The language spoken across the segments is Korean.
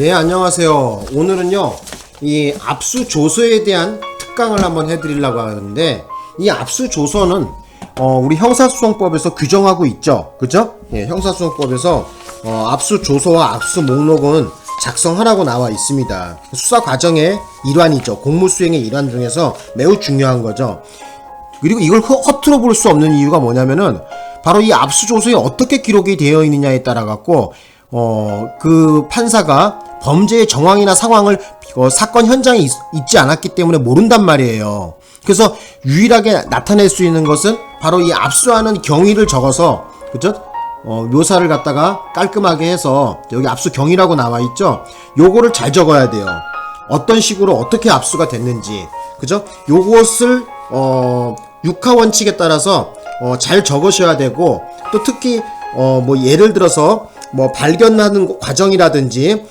네, 안녕하세요. 오늘은요, 이 압수조서에 대한 특강을 한번 해드리려고 하는데, 이 압수조서는 우리 형사소송법에서 규정하고 있죠. 그죠? 예, 형사소송법에서 압수조서와 압수목록은 작성하라고 나와 있습니다. 수사 과정의 일환이죠. 공무수행의 일환 중에서 매우 중요한 거죠. 그리고 이걸 허투루 볼 수 없는 이유가 뭐냐면은 바로 이 압수조서에 어떻게 기록이 되어 있느냐에 따라 갖고 그 판사가 범죄의 정황이나 상황을 사건 현장에 있지 않았기 때문에 모른단 말이에요. 그래서 유일하게 나타낼 수 있는 것은 바로 이 압수하는 경위를 적어서, 그죠? 묘사를 갖다가 깔끔하게 해서 여기 압수 경위라고 나와 있죠? 요거를 잘 적어야 돼요. 어떤 식으로 어떻게 압수가 됐는지, 그죠? 요것을 육하 원칙에 따라서 잘 적으셔야 되고, 또 특히 뭐 예를 들어서 뭐 발견하는 과정이라든지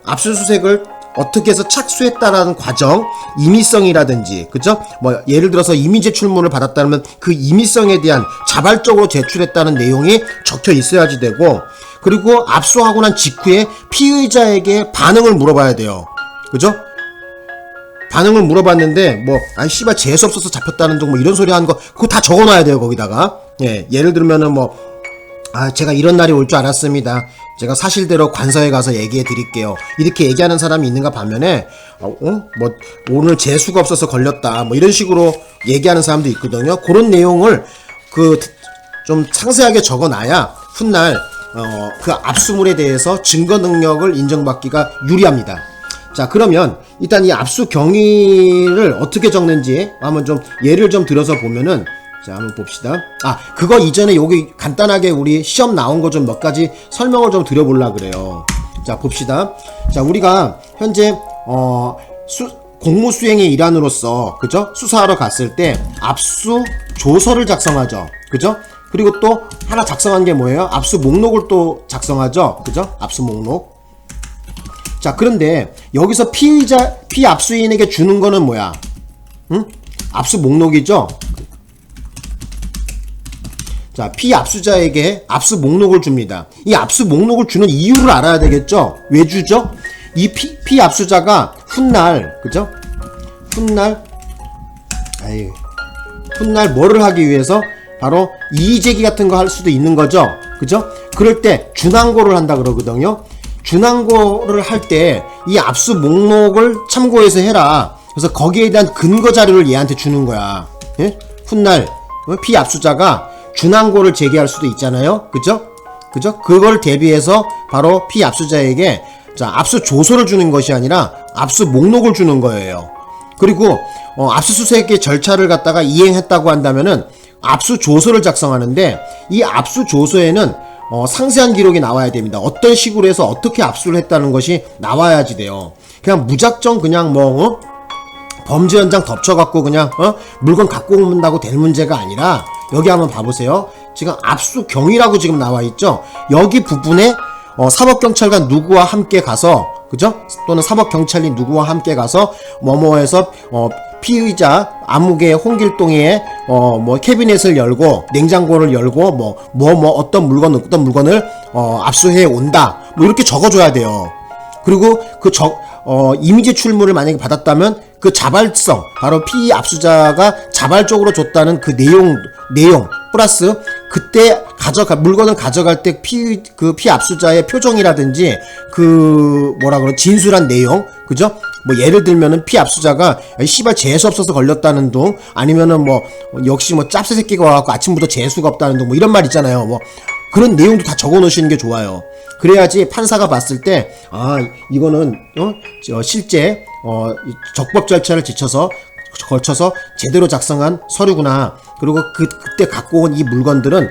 압수수색을 어떻게 해서 착수했다라는 과정, 임의성이라든지, 그죠? 뭐 예를 들어서 이미 제출문을 받았다면 그 임의성에 대한 자발적으로 제출했다는 내용이 적혀 있어야지 되고, 그리고 압수하고 난 직후에 피의자에게 반응을 물어봐야 돼요. 그죠? 반응을 물어봤는데 뭐 씨발 재수 없어서 잡혔다는 둥 뭐 이런 소리 하는 거 그거 다 적어놔야 돼요. 거기다가 예를 들면은 뭐 제가 이런 날이 올 줄 알았습니다. 제가 사실대로 관서에 가서 얘기해 드릴게요. 이렇게 얘기하는 사람이 있는가 반면에 뭐 오늘 재수가 없어서 걸렸다 뭐 이런 식으로 얘기하는 사람도 있거든요. 그런 내용을 좀 상세하게 적어놔야 훗날 그 압수물에 대해서 증거 능력을 인정받기가 유리합니다. 자, 그러면 일단 이 압수 경위를 어떻게 적는지 한번 좀 예를 좀 들어서 보면은, 자, 한번 봅시다. 그거 이전에 여기 간단하게 우리 시험 나온 거 좀 몇 가지 설명을 좀 드려보려고 그래요. 자, 봅시다. 자, 우리가 현재 공무수행의 일환으로서, 그죠? 수사하러 갔을 때 압수 조서를 작성하죠. 그죠? 그리고 또 하나 작성한 게 뭐예요? 압수 목록을 또 작성하죠. 그죠? 압수 목록. 자, 그런데 여기서 피압수인에게 주는 거는 뭐야? 압수 목록이죠? 자, 피압수자에게 압수 목록을 줍니다. 이 압수 목록을 주는 이유를 알아야 되겠죠? 왜 주죠? 이 피압수자가 훗날, 그죠? 훗날 뭐를 하기 위해서 바로 이의제기 같은 거 할 수도 있는 거죠? 그죠? 그럴 때 준항고를 한다 그러거든요. 준항고를 할 때 이 압수 목록을 참고해서 해라. 그래서 거기에 대한 근거 자료를 얘한테 주는 거야. 예? 훗날 피압수자가 준항고를 제기할 수도 있잖아요. 그죠? 그걸 대비해서 바로 피압수자에게 압수 조서를 주는 것이 아니라 압수 목록을 주는 거예요. 그리고 압수수색의 절차를 갖다가 이행했다고 한다면은 압수 조서를 작성하는데, 이 압수 조서에는 상세한 기록이 나와야 됩니다. 어떤 식으로 해서 어떻게 압수를 했다는 것이 나와야지 돼요. 그냥 무작정 그냥 범죄 현장 덮쳐갖고 그냥 물건 갖고 온다고 될 문제가 아니라, 여기 한번 봐보세요. 지금 압수 경위라고 지금 나와 있죠. 여기 부분에 사법경찰관 누구와 함께 가서, 그죠? 또는 사법경찰인 누구와 함께 가서 뭐뭐해서 피의자 아무개 홍길동의 캐비넷을 열고 냉장고를 열고 어떤 물건을 압수해 온다 뭐 이렇게 적어줘야 돼요. 그리고 이미제출물을 만약에 받았다면 그 자발성, 바로 피압수자가 자발적으로 줬다는 그 내용 플러스 그때 물건을 가져갈 때 피압수자의 표정이라든지 진술한 내용, 그죠? 뭐 예를 들면은 피압수자가 씨발 재수 없어서 걸렸다는 둥, 아니면은 역시 짭새 새끼가 와갖고 아침부터 재수가 없다는 둥, 뭐 이런 말 있잖아요. 그런 내용도 다 적어 놓으시는 게 좋아요. 그래야지 판사가 봤을 때 이거는 실제 적법 절차를 거쳐서 제대로 작성한 서류구나. 그리고 그때 갖고 온 이 물건들은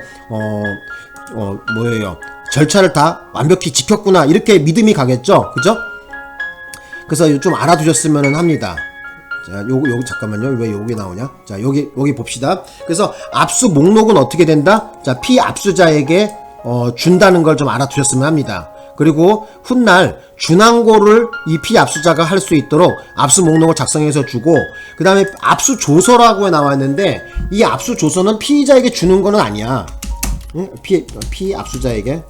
절차를 다 완벽히 지켰구나. 이렇게 믿음이 가겠죠. 그죠? 그래서 좀 알아두셨으면 합니다. 자, 요거 잠깐만요. 왜 여기 나오냐? 자, 여기 봅시다. 그래서 압수 목록은 어떻게 된다? 자, 피압수자에게 준다는 걸 좀 알아두셨으면 합니다. 그리고 훗날 준항고를 이 피압수자가 할 수 있도록 압수 목록을 작성해서 주고, 그 다음에 압수 조서라고 나왔는데, 이 압수 조서는 피의자에게 주는 거는 아니야. 피압수자에게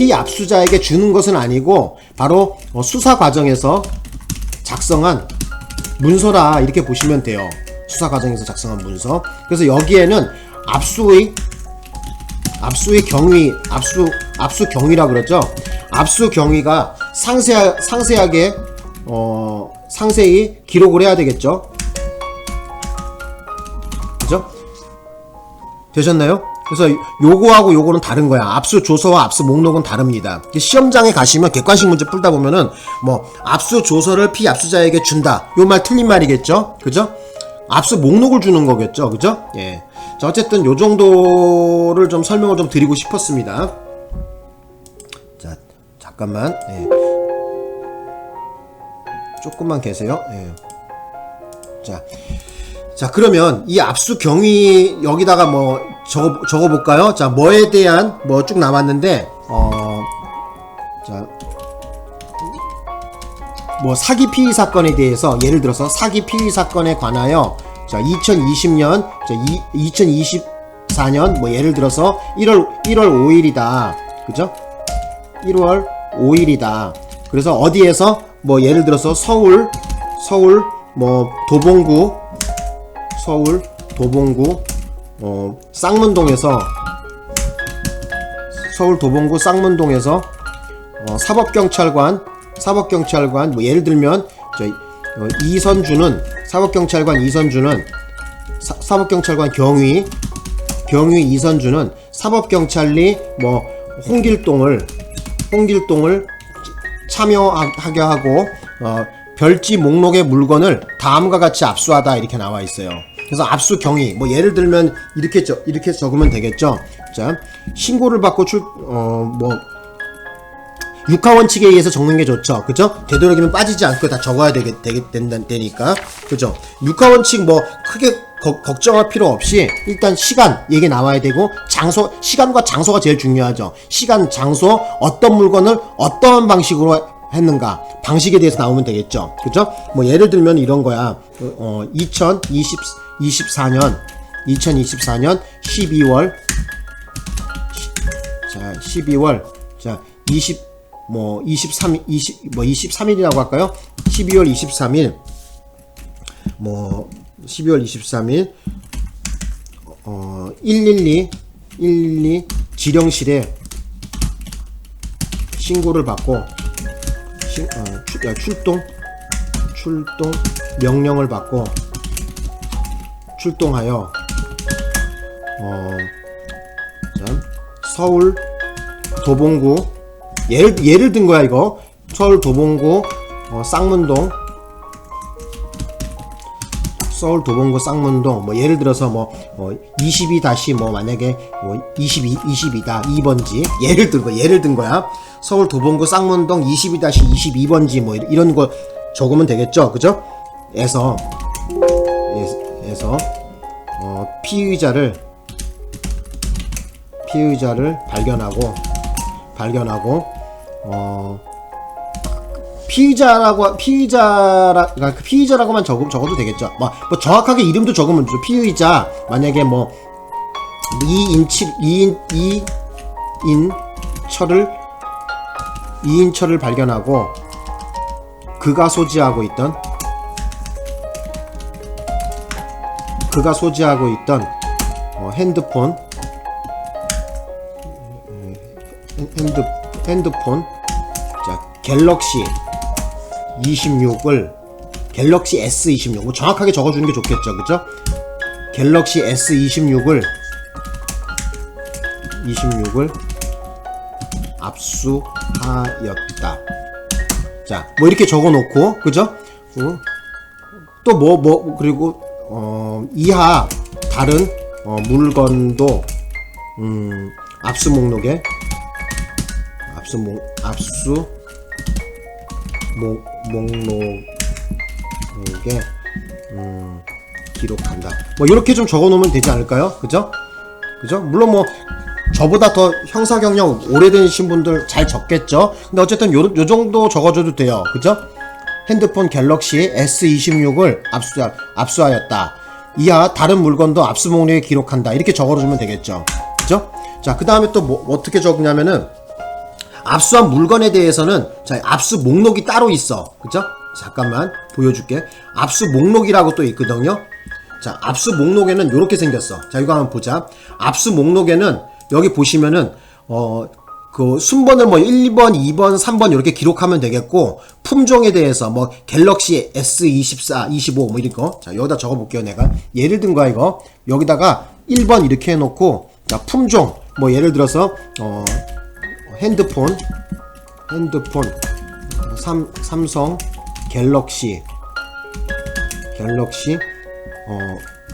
피압수자에게 주는 것은 아니고 바로 수사 과정에서 작성한 문서라 이렇게 보시면 돼요. 수사 과정에서 작성한 문서. 그래서 여기에는 압수의 경위, 압수 경위라 그러죠. 압수 경위가 상세하게 상세히 기록을 해야 되겠죠. 그죠? 되셨나요? 그래서 요거하고 요거는 다른 거야. 압수 조서와 압수 목록은 다릅니다. 시험장에 가시면 객관식 문제 풀다 보면은 뭐 압수 조서를 피압수자에게 준다. 요 말 틀린 말이겠죠? 그죠? 압수 목록을 주는 거겠죠? 그죠? 예. 자, 어쨌든 요 정도를 좀 설명을 좀 드리고 싶었습니다. 자, 잠깐만. 예. 조금만 계세요. 예. 자, 그러면 이 압수 경위 여기다가 뭐 적어 볼까요? 자, 뭐에 대한 뭐 쭉 남았는데 자, 뭐 사기 피의 사건에 대해서 예를 들어서 사기 피의 사건에 관하여 자, 2020년 2024년 뭐 예를 들어서 1월 5일이다. 그죠? 1월 5일이다. 그래서 어디에서 뭐 예를 들어서 서울 뭐 도봉구 쌍문동에서 서울 도봉구 쌍문동에서 사법경찰관 뭐 예를 들면 이선주는 사법경찰관 경위 이선주는 사법경찰리 뭐 홍길동을 참여하게 하고 별지 목록의 물건을 다음과 같이 압수하다 이렇게 나와 있어요. 그래서 압수 경위 뭐 예를 들면 이렇게 적으면 되겠죠. 자, 신고를 받고 뭐 육하원칙에 의해서 적는 게 좋죠. 그죠? 되도록이면 빠지지 않고 다 적어야 되니까. 그죠? 육하원칙 뭐 크게 걱정할 필요 없이 일단 시간 얘기 나와야 되고 장소, 시간과 장소가 제일 중요하죠. 시간, 장소, 어떤 물건을 어떠한 방식으로 했는가 방식에 대해서 나오면 되겠죠. 그죠? 뭐 예를 들면 이런 거야. 2024년 12월 자 12월 자 23일이라고 할까요? 12월 23일 뭐 12월 23일 112 지령실에 신고를 받고 출동 명령을 받고 출동하여 서울 도봉구 예를 든 거야 이거. 서울 도봉구 쌍문동 뭐 예를 들어서 뭐 22 다시 뭐 만약에 뭐 22다 2번지 예를 든 거야. 서울 도봉구 쌍문동 22-22번지 뭐 이런 거 적으면 되겠죠. 그죠? 에서 피의자를 발견하고 피의자라고만 적어도 되겠죠. 뭐 정확하게 이름도 적으면 되죠. 피의자 만약에 뭐 2인처를 발견하고 그가 소지하고 있던 핸드폰 자 갤럭시 S26 뭐 정확하게 적어주는 게 좋겠죠. 그죠? 갤럭시 S26을 압수하였다. 자, 뭐 이렇게 적어놓고, 그죠? 또 그리고 이하 다른 물건도 압수 목록에 기록한다. 뭐 이렇게 좀 적어놓으면 되지 않을까요? 그죠? 물론 뭐 저보다 더 형사 경력 오래되신 분들 잘 적겠죠. 근데 어쨌든 요 정도 적어줘도 돼요. 그죠? 핸드폰 갤럭시 S26을 압수하였다. 이하 다른 물건도 압수 목록에 기록한다. 이렇게 적어주면 되겠죠. 그죠? 자, 그 다음에 또 뭐 어떻게 적냐면은 압수한 물건에 대해서는 자, 압수 목록이 따로 있어. 그죠? 잠깐만 보여줄게. 압수 목록이라고 또 있거든요. 자, 압수 목록에는 이렇게 생겼어. 자, 이거 한번 보자. 압수 목록에는 여기 보시면은 그 순번을 뭐 1번, 2번, 3번 이렇게 기록하면 되겠고, 품종에 대해서 뭐 갤럭시 S24, 25 뭐 이런 거. 자, 여기다 적어 볼게요, 내가. 예를 든 거야, 이거. 여기다가 1번 이렇게 해 놓고, 자, 품종 뭐 예를 들어서 핸드폰 삼성 갤럭시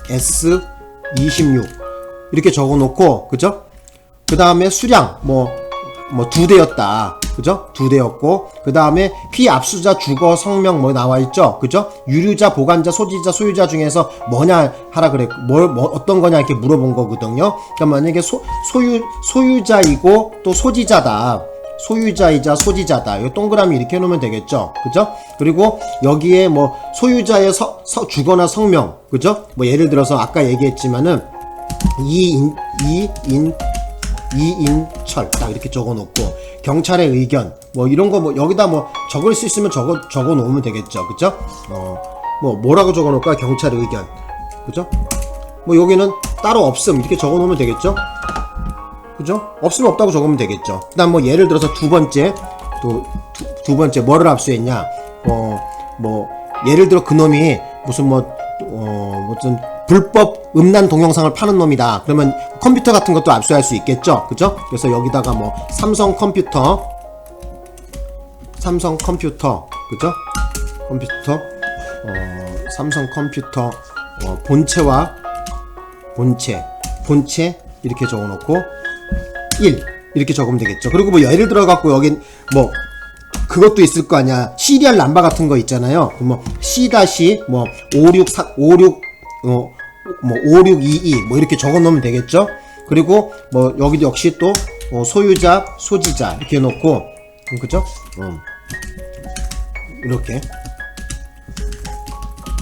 S26 이렇게 적어 놓고, 그죠? 그 다음에 수량 뭐 2대였다. 그죠? 2대였고, 그 다음에 피압수자 주거 성명 뭐 나와있죠? 그죠? 유류자, 보관자, 소지자, 소유자 중에서 뭐냐 하라 그랬고, 어떤 거냐 이렇게 물어본 거거든요. 그러니까 만약에 소유자이고 또 소지자다. 소유자이자 소지자다. 이거 동그라미 이렇게 해놓으면 되겠죠? 그죠? 그리고 여기에 뭐 소유자의 주거나 성명, 그죠? 뭐 예를 들어서 아까 얘기했지만은 이인철 딱 이렇게 적어 놓고, 경찰의 의견 뭐 이런 거 뭐 여기다 뭐 적을 수 있으면 적어 놓으면 되겠죠. 그죠? 뭐라고 적어 놓을까? 경찰의 의견. 그죠? 뭐 여기는 따로 없음 이렇게 적어 놓으면 되겠죠? 그죠? 없으면 없다고 적으면 되겠죠. 그다음 뭐 예를 들어서 두 번째 뭐를 압수했냐? 뭐 예를 들어 그놈이 무슨 무슨 불법 음란 동영상을 파는 놈이다. 그러면 컴퓨터 같은 것도 압수할 수 있겠죠. 그죠? 그래서 여기다가 뭐 삼성 컴퓨터 그죠? 삼성 컴퓨터 본체 이렇게 적어놓고 1 이렇게 적으면 되겠죠. 그리고 뭐 예를 들어 갖고 여긴 뭐 그것도 있을 거 아니야. 시리얼 넘버 같은 거 있잖아요. 뭐 C- 뭐 5622 뭐 이렇게 적어 놓으면 되겠죠. 그리고 뭐 여기도 역시 또 소유자, 소지자 이렇게 해놓고, 그죠?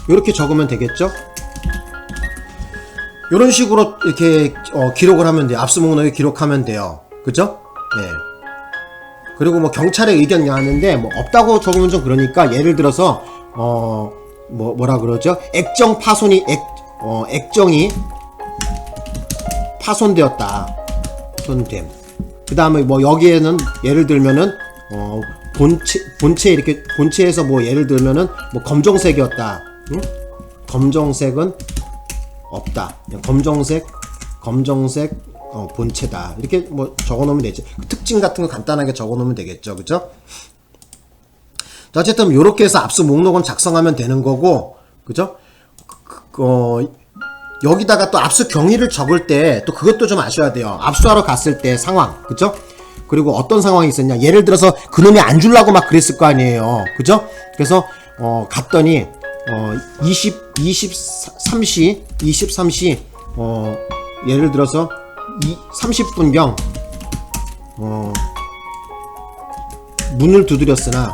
이렇게 적으면 되겠죠. 이런 식으로 이렇게 기록을 하면 돼요. 압수 목록에 기록하면 돼요. 그죠? 네. 그리고 뭐 경찰의 의견이 나왔는데 뭐 없다고 적으면 좀 그러니까, 예를 들어서 뭐라 그러죠? 액정이 파손되었다. 손됨. 그 다음에 뭐 여기에는 예를 들면은 본체에서 뭐 예를 들면은 뭐 검정색이었다. 응? 검정색은 없다. 검정색 본체다. 이렇게 뭐 적어 놓으면 되지. 특징 같은 거 간단하게 적어 놓으면 되겠죠. 그죠? 어쨌든 요렇게 해서 압수 목록은 작성하면 되는 거고, 그죠? 여기다가 또 압수 경위를 적을 때 또 그것도 좀 아셔야 돼요. 압수하러 갔을 때 상황, 그죠? 그리고 어떤 상황이 있었냐. 예를 들어서 그놈이 안 주려고 막 그랬을 거 아니에요. 그죠? 그래서 갔더니 23시 예를 들어서 30분경 문을 두드렸으나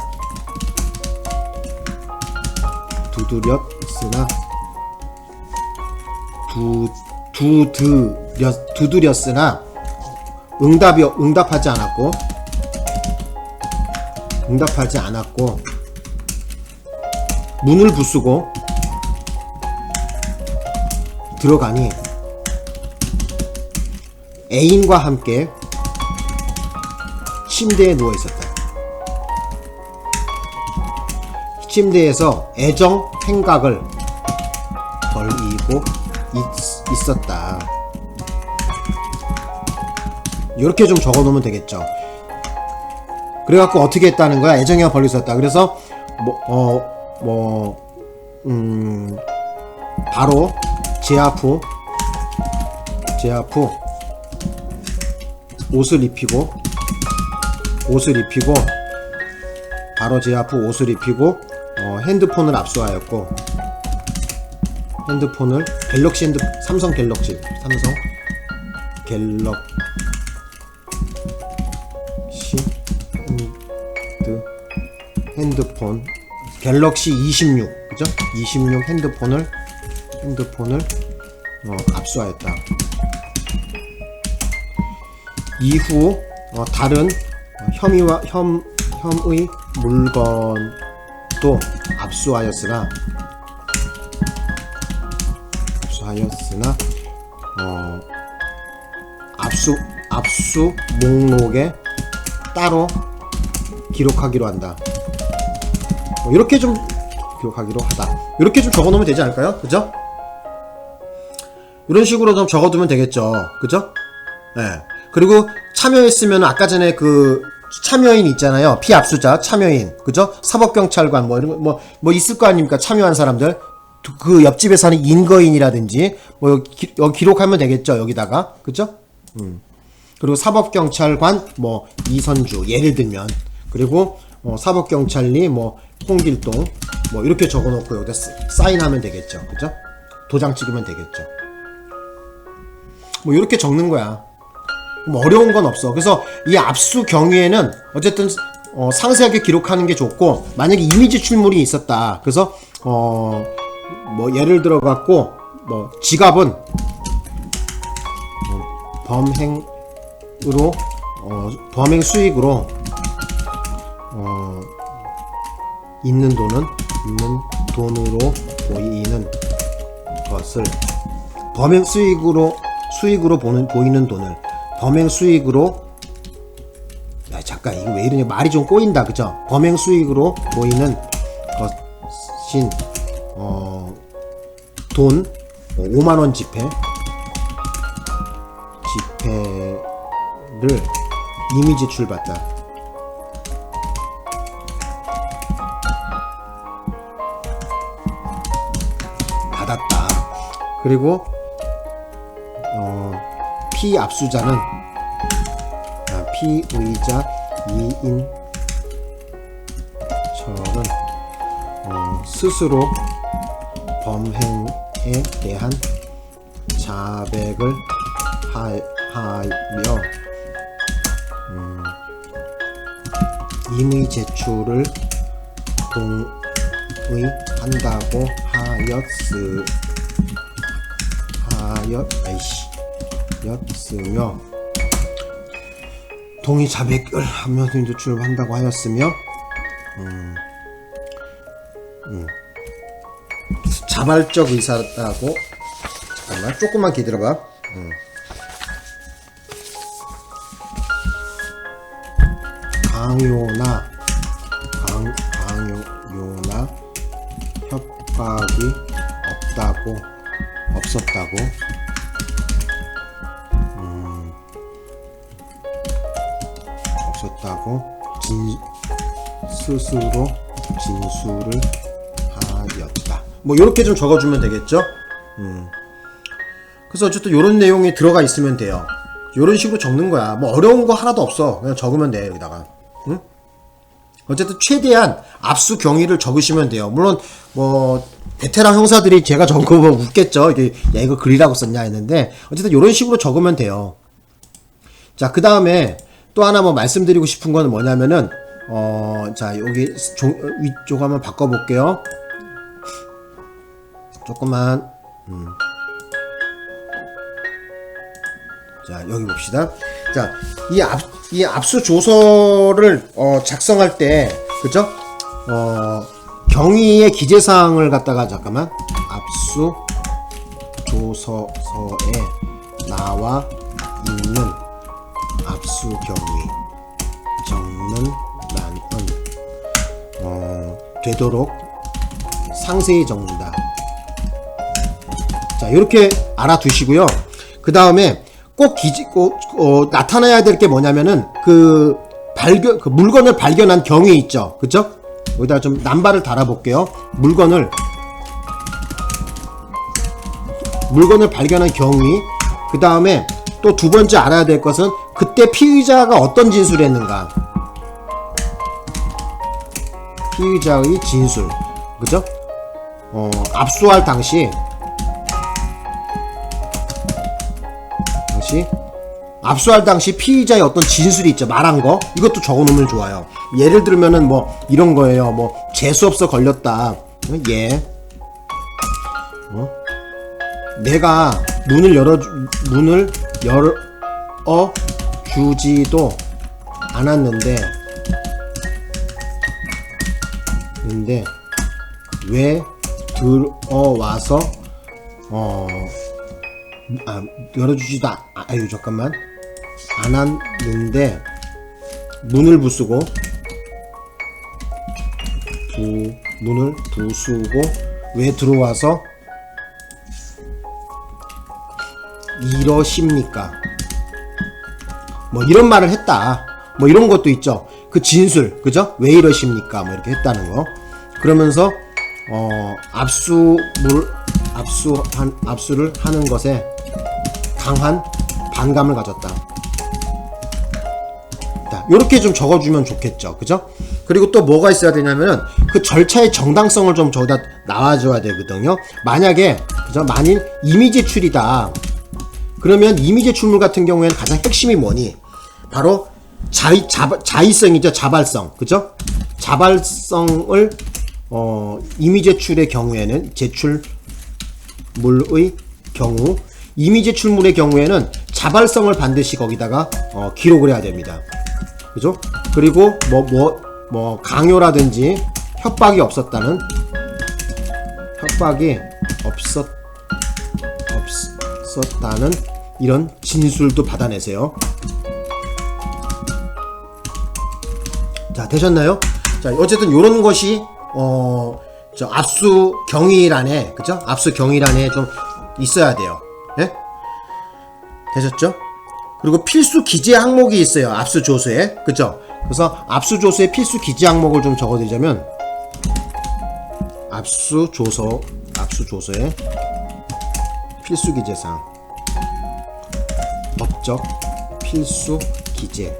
두드렸으나 응답하지 않았고 문을 부수고 들어가니 애인과 함께 침대에 누워 있었다. 침대에서 애정 행각을 벌이고 있었다. 이렇게 좀 적어 놓으면 되겠죠. 그래갖고 어떻게 했다는 거야? 애정행각 벌이고 있었다. 그래서 바로 제압 후 옷을 입히고 바로 제압 후 옷을 입히고 핸드폰을 압수하였고, 핸드폰을 삼성 갤럭시 핸드폰 갤럭시 26, 그죠? 26 핸드폰을 압수하였다. 이후 다른 혐의 물건도 압수하였으나 압수 목록에 따로 기록하기로 한다. 이렇게 좀 기록하기로 하다. 이렇게 좀 적어놓으면 되지 않을까요? 그죠? 이런 식으로 좀 적어두면 되겠죠. 그죠? 네. 그리고 참여했으면 아까 전에 그 참여인 있잖아요. 피압수자, 참여인. 그죠? 사법경찰관, 뭐 이런 거, 뭐 있을 거 아닙니까? 참여한 사람들. 그 옆집에 사는 인거인이라든지, 뭐, 여기 기록하면 되겠죠. 여기다가. 그죠? 그리고 사법경찰관, 뭐, 이선주. 예를 들면. 그리고, 사법경찰리, 뭐, 홍길동. 뭐, 이렇게 적어놓고 여기다 사인하면 되겠죠. 그죠? 도장 찍으면 되겠죠. 뭐, 이렇게 적는 거야. 뭐 어려운 건 없어. 그래서 이 압수 경위에는 어쨌든 상세하게 기록하는 게 좋고, 만약에 이미지 출물이 있었다. 그래서 뭐 예를 들어 갖고 뭐 지갑은 범행 수익으로 있는 돈으로 보이는 것을 범행 수익으로 보이는 돈을 범행 수익으로, 야 잠깐 이거 왜 이러냐, 말이 좀 꼬인다. 그죠? 범행 수익으로 보이는 것인 돈 5만원 지폐를 이미 제출받다. 받았다. 그리고 피압수자는 피의자 이인철은 스스로 범행에 대한 자백을 하며 임의 제출을 동의한다고 하였으며 동의 자백을 하며 제출한다고 하였으며 자발적 의사라고. 잠깐만 조금만 기다려봐. 강요나 협박이 없었다고 스스로 진술을 하였다. 뭐 이렇게 좀 적어주면 되겠죠. 그래서 어쨌든 이런 내용이 들어가 있으면 돼요. 이런 식으로 적는 거야. 뭐 어려운 거 하나도 없어. 그냥 적으면 돼 여기다가. 응? 어쨌든 최대한 압수 경위를 적으시면 돼요. 물론 뭐 베테랑 형사들이 제가 적으면 웃겠죠. 이게 야 이거 글이라고 썼냐 했는데, 어쨌든 이런 식으로 적으면 돼요. 자, 그 다음에 또 하나 뭐 말씀드리고 싶은 건 뭐냐면은 자 여기 위쪽 한번 바꿔볼게요. 조금만. 자 여기 봅시다. 자 이 압수 조서를 작성할 때, 그죠? 경위의 기재사항을 갖다가 잠깐만, 압수 조서서에 나와 있는 압수 경위 적는 난은 되도록 상세히 적는다. 자 이렇게 알아두시고요. 그 다음에 꼭 나타나야 될 게 뭐냐면은 그 물건을 발견한 경위 있죠. 그쵸? 여기다가 좀 남발을 달아볼게요. 물건을 발견한 경위. 그 다음에 또 두 번째 알아야 될 것은 그때 피의자가 어떤 진술을 했는가. 피의자의 진술. 그죠? 압수할 당시 피의자의 어떤 진술이 있죠. 말한 거. 이것도 적어 놓으면 좋아요. 예를 들면은 뭐 이런 거예요. 뭐 재수없어 걸렸다. 내가 문을 열어 주지도 안 왔는데 왜 들어와서 열어주지도 아유 잠깐만 안 왔는데 문을 부수고 문을 부수고 왜 들어와서 이러십니까? 뭐 이런 말을 했다. 뭐 이런 것도 있죠. 그 진술, 그죠? 왜 이러십니까? 뭐 이렇게 했다는 거. 그러면서 압수를 하는 것에 강한 반감을 가졌다. 자, 요렇게 좀 적어주면 좋겠죠. 그죠? 그리고 또 뭐가 있어야 되냐면은 그 절차의 정당성을 좀 저기다 나와줘야 되거든요. 만약에, 그죠? 만일 이미 제출이다. 그러면 이미 제출물 같은 경우에는 가장 핵심이 뭐니? 바로 자의성이죠. 자발성. 그죠? 자발성을 이미 제출의 경우에는 제출물의 경우 이미 제출물의 경우에는 자발성을 반드시 거기다가 기록을 해야 됩니다. 그죠? 그리고 강요라든지 협박이 없었다는 이런 진술도 받아내세요. 자, 되셨나요? 자, 어쨌든 요런 것이 저 압수 경위란에, 그죠? 압수 경위란에 좀 있어야 돼요. 예? 되셨죠? 그리고 필수 기재 항목이 있어요. 압수 조서에. 그죠? 그래서 압수 조서의 필수 기재 항목을 좀 적어 드리자면 압수 조서의 필수 기재사항. 법적 필수 기재.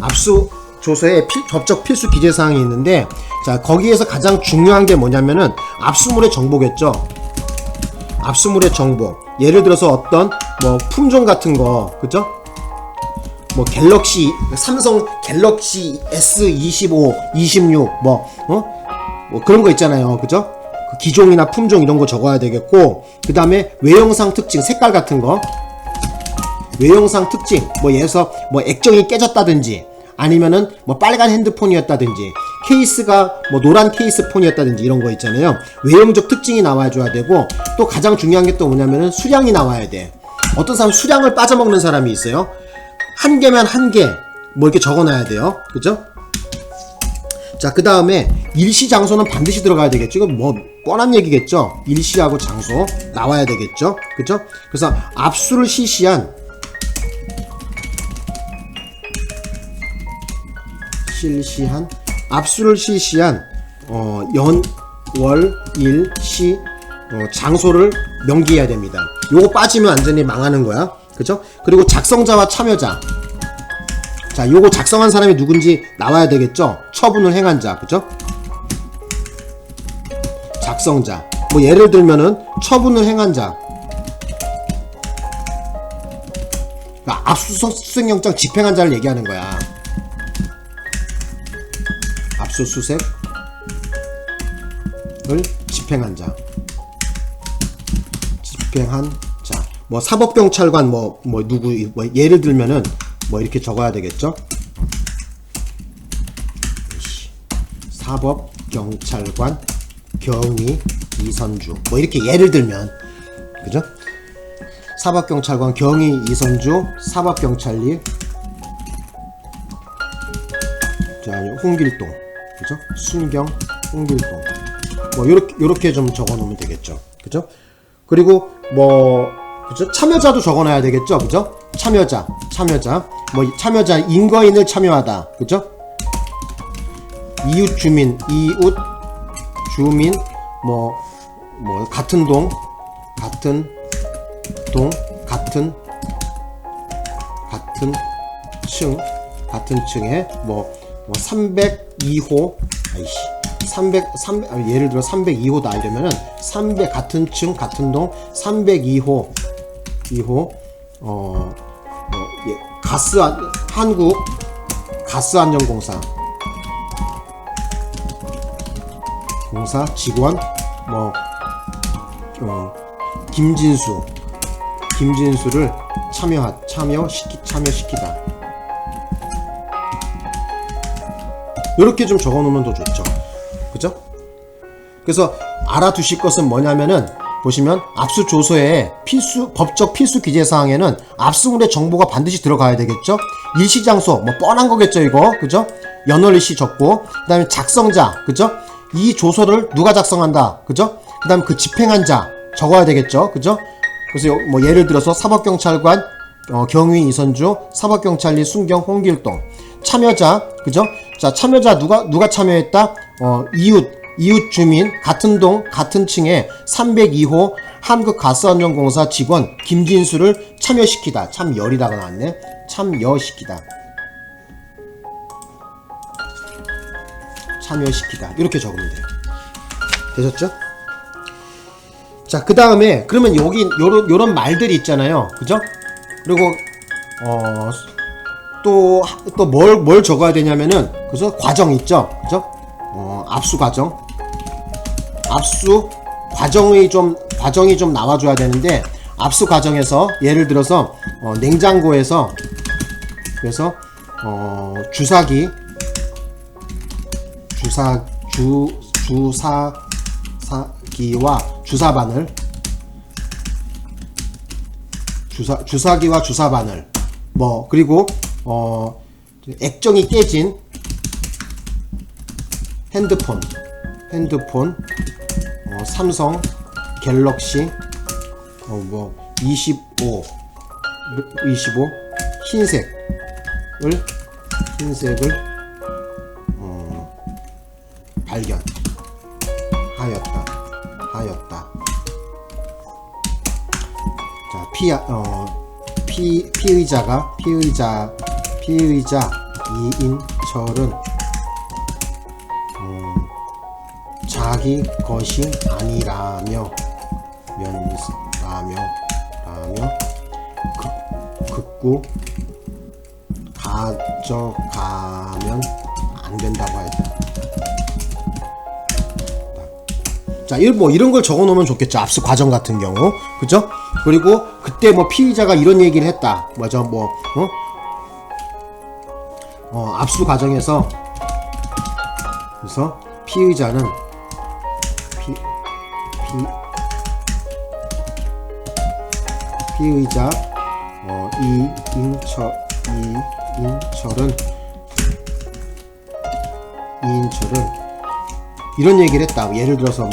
압수 조서에 법적 필수 기재 사항이 있는데, 자, 거기에서 가장 중요한 게 뭐냐면은 압수물의 정보겠죠. 압수물의 정보. 예를 들어서 어떤 뭐 품종 같은 거, 그죠? 뭐 삼성 갤럭시 S25, 26 뭐 그런 거 있잖아요. 그죠? 그 기종이나 품종 이런 거 적어야 되겠고, 그다음에 외형상 특징, 색깔 같은 거. 외형상 특징, 뭐 예를 들어서 뭐 액정이 깨졌다든지, 아니면은 뭐 빨간 핸드폰이었다든지, 케이스가 뭐 노란 케이스 폰이었다든지 이런 거 있잖아요. 외형적 특징이 나와줘야 되고, 또 가장 중요한 게 또 뭐냐면은 수량이 나와야 돼. 어떤 사람 수량을 빠져먹는 사람이 있어요. 한 개면 한 개, 뭐 이렇게 적어놔야 돼요. 그죠? 자, 그 다음에 일시 장소는 반드시 들어가야 되겠죠. 이건 뭐 뻔한 얘기겠죠. 일시하고 장소 나와야 되겠죠. 그죠? 그래서 압수를 실시한 연, 월, 일, 시, 장소를 명기해야 됩니다. 요거 빠지면 완전히 망하는 거야. 그죠? 그리고 작성자와 참여자. 자, 요거 작성한 사람이 누군지 나와야 되겠죠? 처분을 행한 자. 그죠? 작성자. 뭐 예를 들면은 처분을 행한 자. 그러니까 압수수색영장 집행한 자를 얘기하는 거야. 압수수색을 집행한 자. 뭐 사법경찰관 누구 예를 들면은 뭐 이렇게 적어야 되겠죠? 사법경찰관 경위 이선주 뭐 이렇게 예를 들면, 그죠? 사법경찰관 경위 이선주, 사법경찰리 자 홍길동, 그죠? 순경 홍길동 뭐 요렇게 좀 적어놓으면 되겠죠. 그죠? 그리고 뭐 그죠? 참여자도 적어놔야 되겠죠. 그죠? 참여자 뭐 참여자 인거인을 참여하다. 그죠? 이웃 주민 뭐 같은 동 같은 층에 뭐 302호 예를 들어 302호다 이러면은 같은 층 같은 동 302호 한국 가스안전공사 직원 김진수를 참여시키다. 이렇게 좀 적어 놓으면 더 좋죠. 그죠? 그래서 알아두실 것은 뭐냐면은 보시면 압수조서의 법적 필수 기재사항에는 압수물의 정보가 반드시 들어가야 되겠죠. 일시장소 뭐 뻔한 거겠죠 이거. 그죠? 연월일시 적고, 그 다음에 작성자, 그죠? 이 조서를 누가 작성한다, 그죠? 그 다음 그 집행한 자 적어야 되겠죠. 그죠? 그래서 뭐 예를 들어서 사법경찰관 경위 이선주, 사법경찰리 순경 홍길동. 참여자, 그죠? 자, 참여자 누가 참여했다? 이웃 주민, 같은 동, 같은 층에 302호 한국가스안전공사 직원 김진수를 참여시키다. 참여리다가 나왔네. 참여시키다. 참여시키다. 이렇게 적으면 돼요. 되셨죠? 자, 그 다음에, 그러면 여기, 요런 말들이 있잖아요. 그죠? 그리고, 또 뭘 적어야 되냐면은, 그죠? 과정 있죠? 그죠? 압수 과정. 압수 과정이 좀 나와줘야 되는데, 압수 과정에서, 예를 들어서, 냉장고에서, 그래서, 주사기와 주사바늘, 주사기와 주사바늘, 뭐, 그리고, 액정이 깨진 핸드폰, 삼성 갤럭시, 25 흰색을 발견하였다. 자, 피의자 이인철은 자기 것이 아니라며 극구 가져가면 안 된다고 했다. 자, 이런 걸 적어 놓으면 좋겠죠. 압수 과정 같은 경우. 그죠? 그리고 그때 뭐 피의자가 이런 얘기를 했다. 맞아, 압수 과정에서, 그래서 피의자는 피의자 이인철은 이런 얘기를 했다. 예를 들어서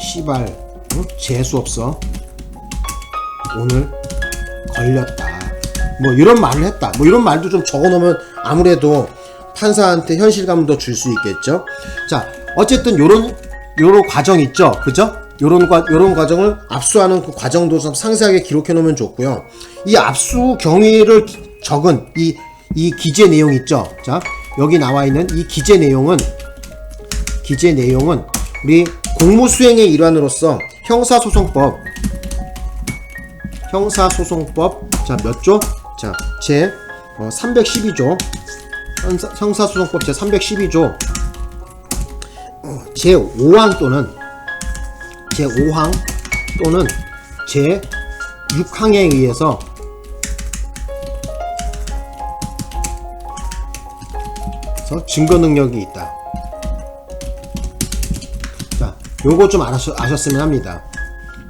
씨발 재수없어 오늘 걸렸다. 뭐 이런 말을 했다. 뭐 이런 말도 좀 적어놓으면 아무래도 판사한테 현실감도 줄 수 있겠죠. 자, 어쨌든 요런 과정 있죠. 그죠? 요런 과정을 압수하는 그 과정도 좀 상세하게 기록해 놓으면 좋고요. 이 압수 경위를 적은 이 기재 내용 있죠. 자, 여기 나와 있는 이 기재 내용은 우리 공무수행의 일환으로서 형사소송법 자, 몇 조? 자, 제 312조 형사소송법 제 312조 제 5항 또는 제 6항에 의해서 증거 능력이 있다. 자, 요거 좀 아셨으면 합니다.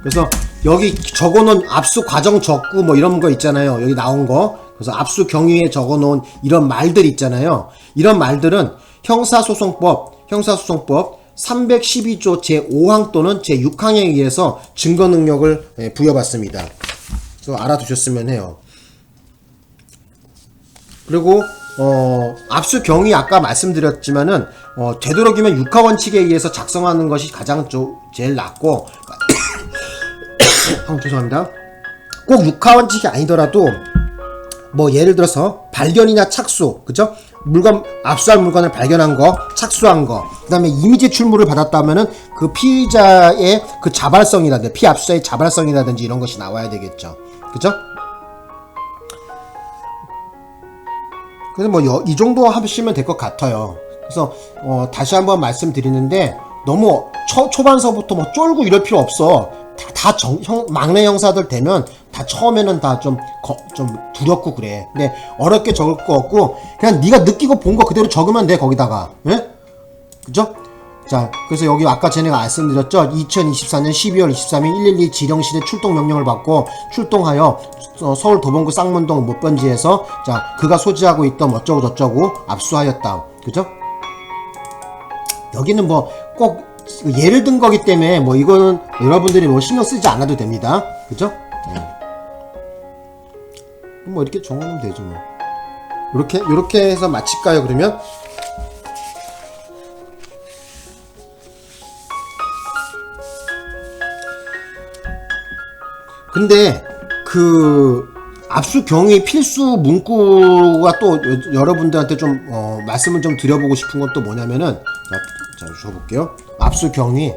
그래서 여기 적어놓은 압수 과정 적구 뭐 이런 거 있잖아요. 여기 나온 거. 그래서 압수 경위에 적어놓은 이런 말들 있잖아요. 이런 말들은 형사소송법 312조 제5항 또는 제6항에 의해서 증거 능력을 부여받습니다. 그래서 알아두셨으면 해요. 그리고 압수 경위 아까 말씀드렸지만은 되도록이면 육하원칙에 의해서 작성하는 것이 가장 제일 낫고 죄송합니다. 꼭 육하원칙이 아니더라도 뭐 예를 들어서 발견이나 착수, 그죠? 압수할 물건을 발견한 거, 착수한 거, 그 다음에 이미 제출물을 받았다면은 그 피의자의 그 자발성이라든지, 피압수자의 자발성이라든지 이런 것이 나와야 되겠죠. 그죠? 그래서 뭐 이 정도 하시면 될 것 같아요. 그래서 다시 한번 말씀드리는데 너무 초반서부터 뭐 쫄고 이럴 필요 없어. 막내 형사들 되면 다 처음에는 다 좀 두렵고 그래. 근데 어렵게 적을 거 없고 그냥 네가 느끼고 본 거 그대로 적으면 돼 거기다가. 예? 그죠? 자, 그래서 여기 아까 전에 말씀드렸죠. 2024년 12월 23일 112 지령실의 출동 명령을 받고 출동하여 서울 도봉구 쌍문동 못번지에서 자, 그가 소지하고 있던 어쩌고 저쩌고 압수하였다. 그죠? 여기는 뭐 꼭 예를 든 거기 때문에 뭐 이거는 여러분들이 뭐 신경 쓰지 않아도 됩니다. 그죠? 뭐 이렇게 적으면 되죠 뭐. 이렇게 해서 마칠까요 그러면? 근데 그 압수 경위 필수 문구가 또 여러분들한테 좀 말씀을 좀 드려보고 싶은 건 또 뭐냐면은 자 줘볼게요. 압수 경위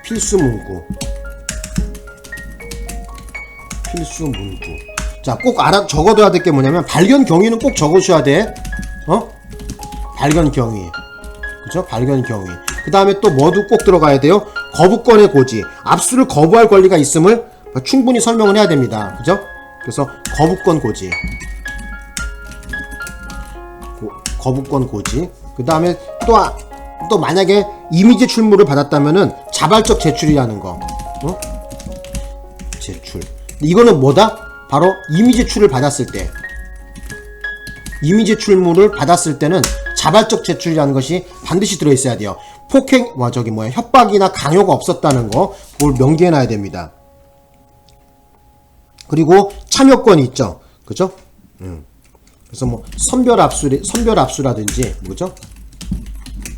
필수 문구 자, 꼭 적어둬야 될 게 뭐냐면 발견 경위는 꼭 적으셔야 돼. 발견 경위. 그죠? 발견 경위. 그 다음에 또 뭐도 꼭 들어가야 돼요? 거부권의 고지. 압수를 거부할 권리가 있음을 충분히 설명을 해야 됩니다. 그죠? 그래서 거부권 고지. 거부권 고지. 그 다음에 또 만약에 이미지 출물을 받았다면은 자발적 제출이라는 거. 제출. 이거는 뭐다? 바로 이미지 출을 받았을 때. 이미지 출물을 받았을 때는 자발적 제출이라는 것이 반드시 들어있어야 돼요. 협박이나 강요가 없었다는 거, 그걸 명기해놔야 됩니다. 그리고 참여권이 있죠. 그죠? 그래서 뭐, 선별압수라든지, 뭐죠?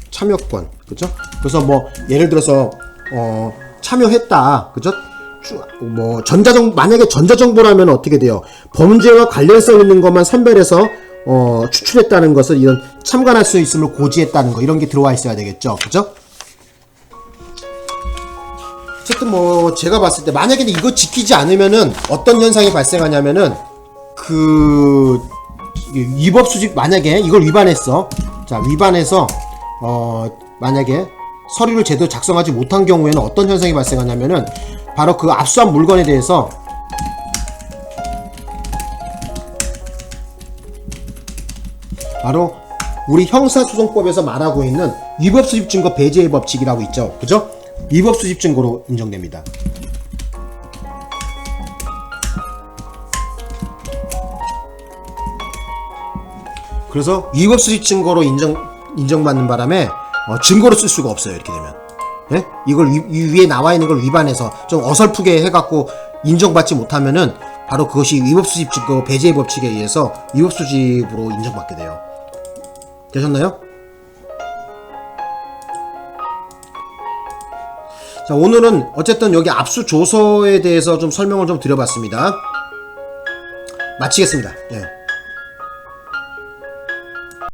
참여권. 그죠? 그래서 뭐, 예를 들어서, 참여했다. 그죠? 뭐, 만약에 전자정보라면 어떻게 돼요? 범죄와 관련성 있는 것만 선별해서, 추출했다는 것을 이런 참관할 수 있음을 고지했다는 거 이런 게 들어와 있어야 되겠죠. 그죠? 어쨌든 뭐 제가 봤을 때 만약에 이거 지키지 않으면은 어떤 현상이 발생하냐면은 그 위법 수집 만약에 이걸 위반했어. 자, 위반해서 만약에 서류를 제대로 작성하지 못한 경우에는 어떤 현상이 발생하냐면은 바로 그 압수한 물건에 대해서 바로 우리 형사소송법에서 말하고 있는 위법수집증거 배제의 법칙이라고 있죠. 그죠? 위법수집증거로 인정됩니다. 그래서 위법수집증거로 인정받는 바람에 증거로 쓸 수가 없어요. 이렇게 되면. 예? 이걸 위에 나와 있는 걸 위반해서 좀 어설프게 해갖고 인정받지 못하면은 바로 그것이 위법수집증거 배제의 법칙에 의해서 위법수집으로 인정받게 돼요. 되셨나요? 자, 오늘은 어쨌든 여기 압수조서에 대해서 좀 설명을 좀 드려봤습니다. 마치겠습니다. 예.